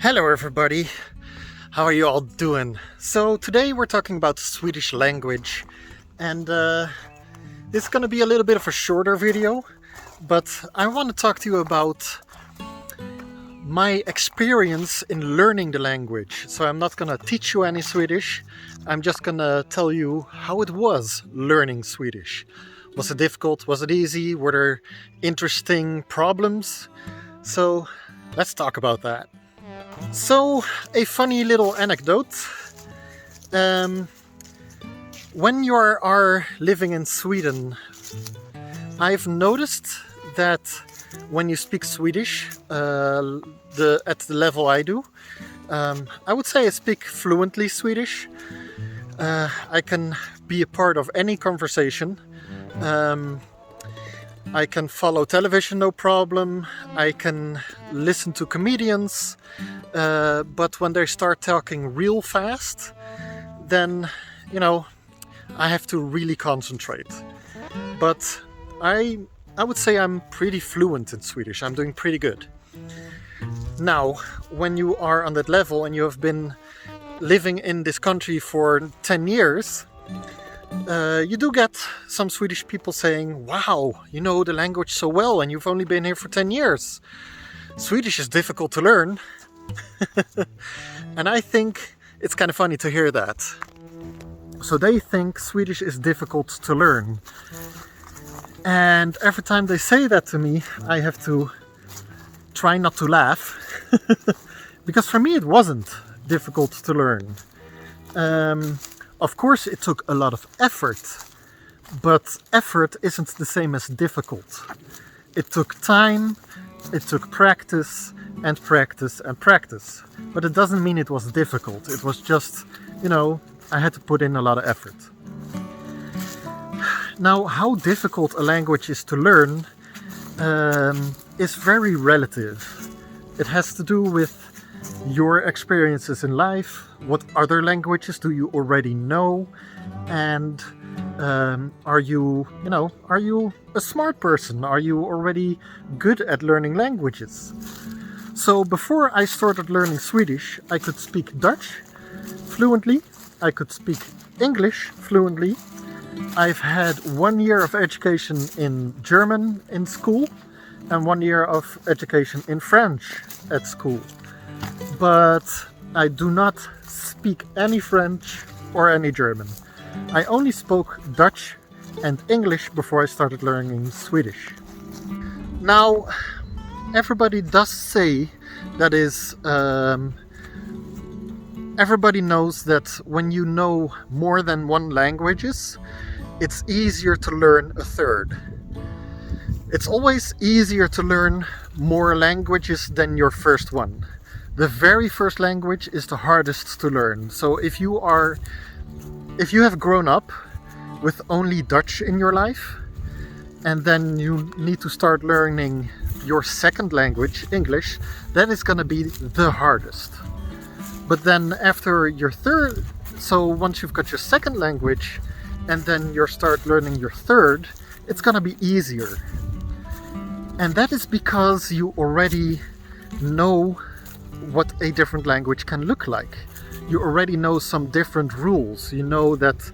Hello everybody, how are you all doing? So today we're talking about the Swedish language, and this is going to be a little bit of a shorter video, but I want to talk to you about my experience in learning the language. So I'm not going to teach you any Swedish, I'm just going to tell you how it was learning Swedish. Was it difficult? Was it easy? Were there interesting problems? So let's talk about that. So, a funny little anecdote. When you are living in Sweden, I've noticed that when you speak Swedish, at the level I do, I would say I speak fluently Swedish. I can be a part of any conversation. I can follow television, no problem. I can listen to comedians. But when they start talking real fast, then, I have to really concentrate. But I would say I'm pretty fluent in Swedish. I'm doing pretty good. Now, when you are on that level and you have been living in this country for 10 years, you do get some Swedish people saying, wow, you know the language so well and you've only been here for 10 years. Swedish is difficult to learn. And I think it's kind of funny to hear that. So they think Swedish is difficult to learn. And every time they say that to me, I have to try not to laugh. Because for me it wasn't difficult to learn. Of course it took a lot of effort, but effort isn't the same as difficult. It took time, it took practice and practice and practice. But it doesn't mean it was difficult. It was just, I had to put in a lot of effort. Now, how difficult a language is to learn is very relative. It has to do with your experiences in life, what other languages do you already know, and are you a smart person? Are you already good at learning languages? So before I started learning Swedish, I could speak Dutch fluently, I could speak English fluently. I've had 1 year of education in German in school and 1 year of education in French at school. But I do not speak any French or any German. I only spoke Dutch and English before I started learning Swedish. Now, everybody does say that everybody knows that when you know more than one languages, it's easier to learn a third. It's always easier to learn more languages than your first one. The very first language is the hardest to learn. So if you have grown up with only Dutch in your life, and then you need to start learning your second language, English, that is going to be the hardest. But then after your third, so once you've got your second language, and then you start learning your third, it's going to be easier. And that is because you already know what a different language can look like. You already know some different rules. You know that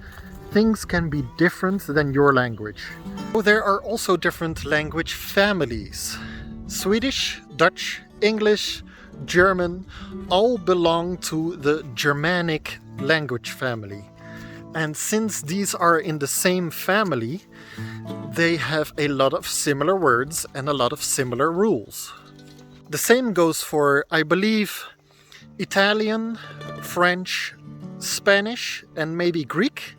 things can be different than your language. There are also different language families. Swedish, Dutch, English, German all belong to the Germanic language family. And since these are in the same family, they have a lot of similar words and a lot of similar rules. The same goes for, I believe, Italian, French, Spanish, and maybe Greek.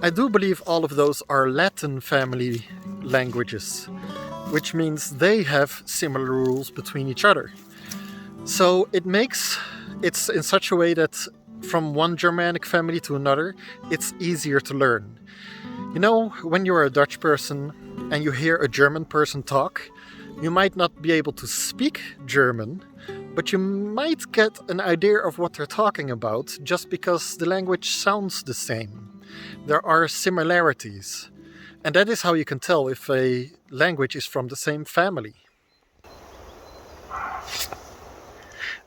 I do believe all of those are Latin family languages, which means they have similar rules between each other. So it's in such a way that from one Germanic family to another, it's easier to learn. When you're a Dutch person and you hear a German person talk, you might not be able to speak German, but you might get an idea of what they're talking about just because the language sounds the same. There are similarities. And that is how you can tell if a language is from the same family.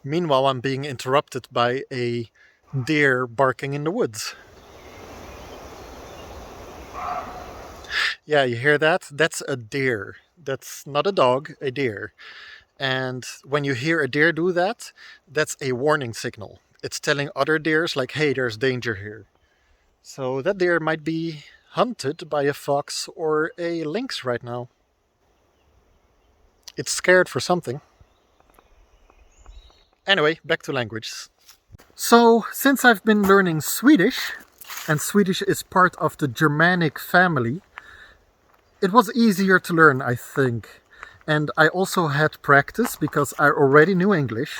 Meanwhile, I'm being interrupted by a deer barking in the woods. Yeah, you hear that? That's a deer. That's not a dog, a deer. And when you hear a deer do that, that's a warning signal. It's telling other deers, like, hey, there's danger here. So that deer might be hunted by a fox or a lynx right now. It's scared for something. Anyway, back to languages. So, since I've been learning Swedish, and Swedish is part of the Germanic family, it was easier to learn, I think. And I also had practice because I already knew English.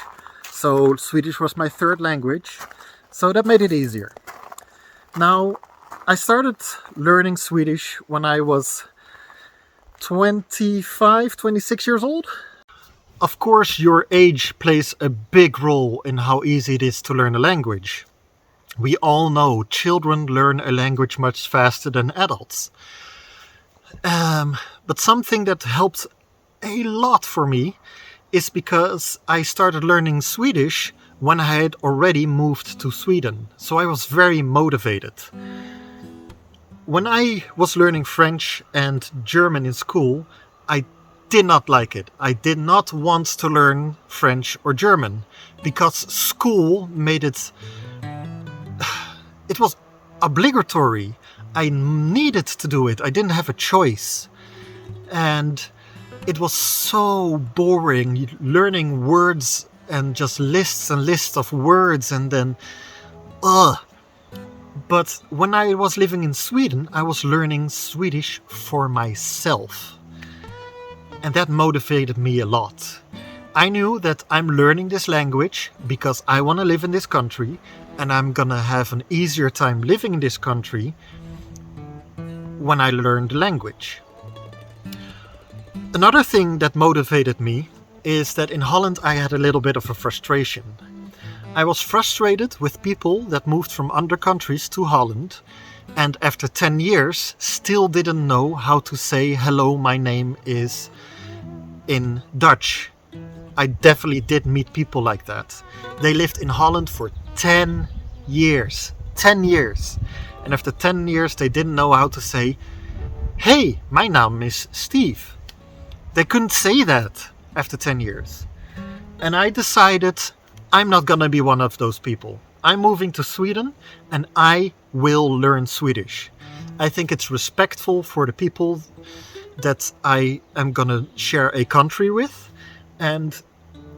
So Swedish was my third language. So that made it easier. Now, I started learning Swedish when I was 25, 26 years old. Of course, your age plays a big role in how easy it is to learn a language. We all know children learn a language much faster than adults. But something that helped a lot for me is because I started learning Swedish when I had already moved to Sweden. So I was very motivated. When I was learning French and German in school, I did not like it. I did not want to learn French or German because school made it... It was obligatory. I needed to do it. I didn't have a choice. And it was so boring learning words and just lists and lists of words and then... But when I was living in Sweden, I was learning Swedish for myself. And that motivated me a lot. I knew that I'm learning this language because I want to live in this country and I'm gonna have an easier time living in this country when I learn the language. Another thing that motivated me is that in Holland I had a little bit of a frustration. I was frustrated with people that moved from other countries to Holland and after 10 years still didn't know how to say hello, my name is in Dutch. I definitely did meet people like that. They lived in Holland for 10 years. 10 years. And after 10 years they didn't know how to say, hey, my name is Steve. They couldn't say that after 10 years. And I decided I'm not gonna be one of those people. I'm moving to Sweden and I will learn Swedish. I think it's respectful for the people that I am gonna share a country with. And,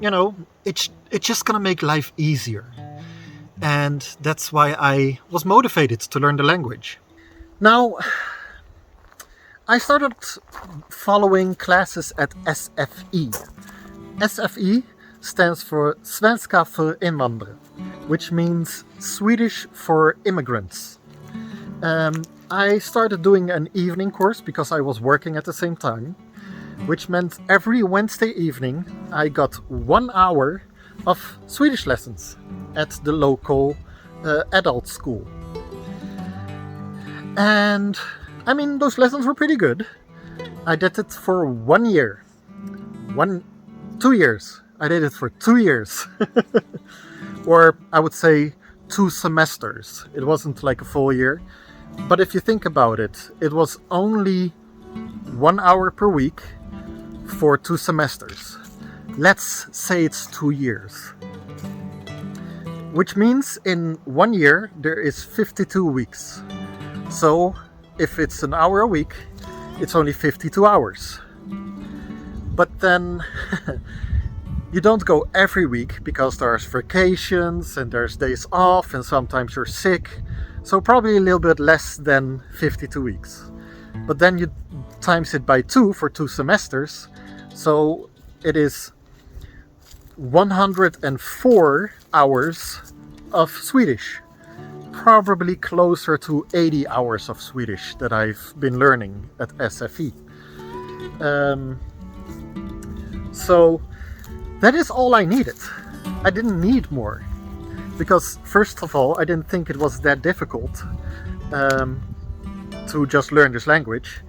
you know, it's just gonna make life easier. And that's why I was motivated to learn the language. Now, I started following classes at SFI. SFI stands for Svenska för invandrare, which means Swedish for immigrants. I started doing an evening course because I was working at the same time, which meant every Wednesday evening I got 1 hour of Swedish lessons at the local adult school. And I mean, those lessons were pretty good. I did it for 1 year. 2 years. I did it for 2 years. Or I would say 2 semesters. It wasn't like a full year. But if you think about it, it was only 1 hour per week for 2 semesters. Let's say it's 2 years. Which means in 1 year there is 52 weeks. So if it's an hour a week, it's only 52 hours. But then you don't go every week because there's vacations and there's days off and sometimes you're sick. So probably a little bit less than 52 weeks. But then you times it by 2 for 2 semesters. So it is 104 hours of Swedish. Probably closer to 80 hours of Swedish that I've been learning at SFI. So that is all I needed. I didn't need more. Because first of all, I didn't think it was that difficult to just learn this language.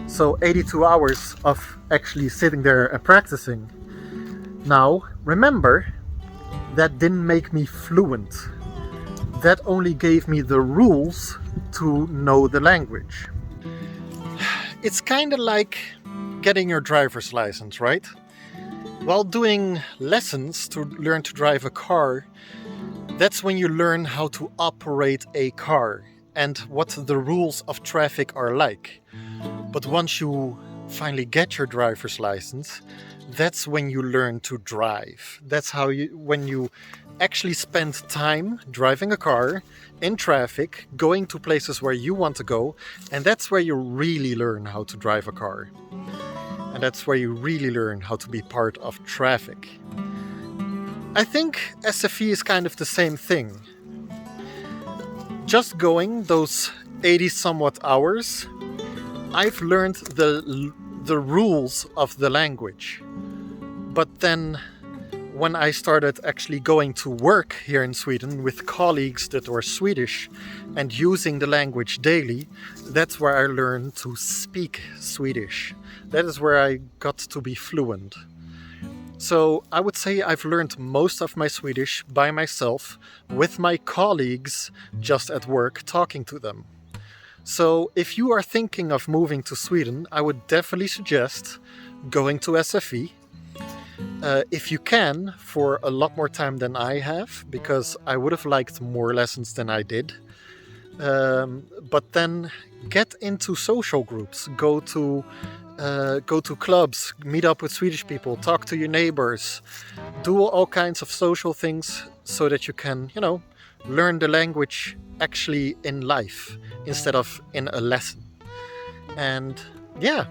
So 82 hours of actually sitting there and practicing. Now, remember, that didn't make me fluent. That only gave me the rules to know the language. It's kind of like getting your driver's license, right? While doing lessons to learn to drive a car, that's when you learn how to operate a car and what the rules of traffic are like. But once you finally get your driver's license, that's when you learn to drive. That's when you actually spend time driving a car in traffic, going to places where you want to go, and that's where you really learn how to drive a car. And that's where you really learn how to be part of traffic. I think SFE is kind of the same thing. Just going those 80 somewhat hours, I've learned the rules of the language. But then when I started actually going to work here in Sweden with colleagues that were Swedish and using the language daily, that's where I learned to speak Swedish. That is where I got to be fluent. So I would say I've learned most of my Swedish by myself with my colleagues just at work talking to them. So if you are thinking of moving to Sweden, I would definitely suggest going to SFE. If you can, for a lot more time than I have, because I would have liked more lessons than I did. But then get into social groups, go to clubs, meet up with Swedish people, talk to your neighbors, do all kinds of social things so that you can, learn the language actually in life instead of in a lesson. And yeah,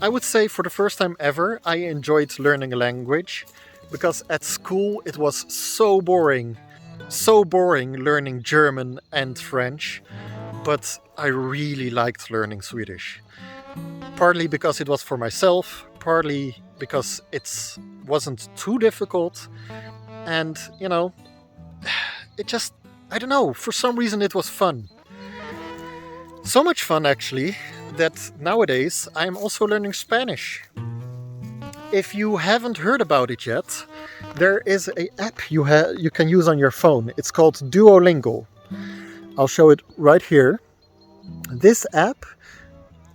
I would say for the first time ever, I enjoyed learning a language, because at school it was so boring learning German and French, but I really liked learning Swedish. Partly because it was for myself, partly because it wasn't too difficult, and it just, I don't know, for some reason it was fun. So much fun actually, that nowadays I'm also learning Spanish. If you haven't heard about it yet, there is an app you can use on your phone. It's called Duolingo. I'll show it right here. This app,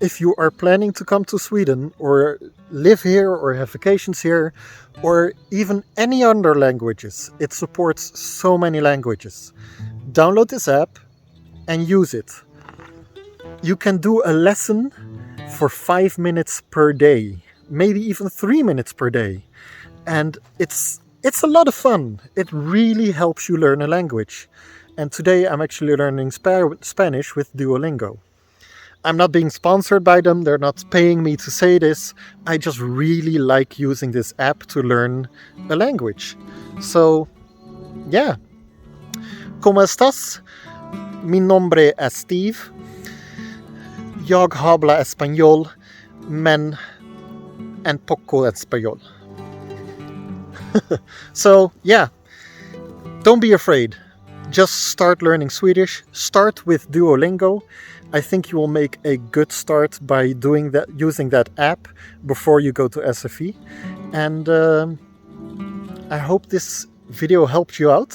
if you are planning to come to Sweden or live here or have vacations here, or even any other languages, it supports so many languages. Download this app and use it. You can do a lesson for 5 minutes per day, maybe even 3 minutes per day. And it's a lot of fun. It really helps you learn a language. And today I'm actually learning Spanish with Duolingo. I'm not being sponsored by them, they're not paying me to say this. I just really like using this app to learn a language. So, yeah. ¿Cómo estás? Mi nombre es Steve. Jag habla español, men en poco español. So, yeah. Don't be afraid. Just start learning Swedish. Start with Duolingo. I think you will make a good start by doing that, using that app before you go to SFE. And I hope this video helped you out.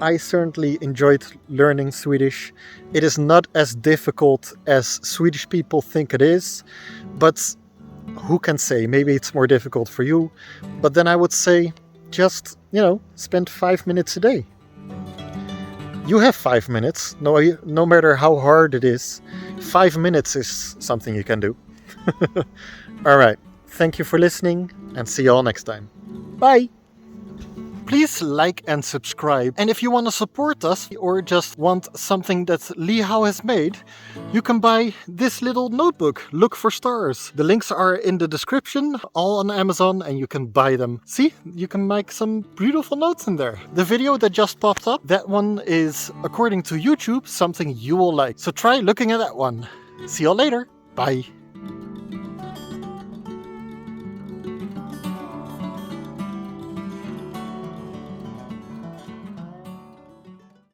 I certainly enjoyed learning Swedish. It is not as difficult as Swedish people think it is, but who can say? Maybe it's more difficult for you. But then I would say just, spend 5 minutes a day. You have 5 minutes, no matter how hard it is. 5 minutes is something you can do. All right, thank you for listening and see you all next time. Bye! Please like and subscribe. And if you want to support us or just want something that Lee Howe has made, you can buy this little notebook, Look for Stars. The links are in the description, all on Amazon, and you can buy them. See, you can make some beautiful notes in there. The video that just popped up, that one is, according to YouTube, something you will like. So try looking at that one. See you all later. Bye.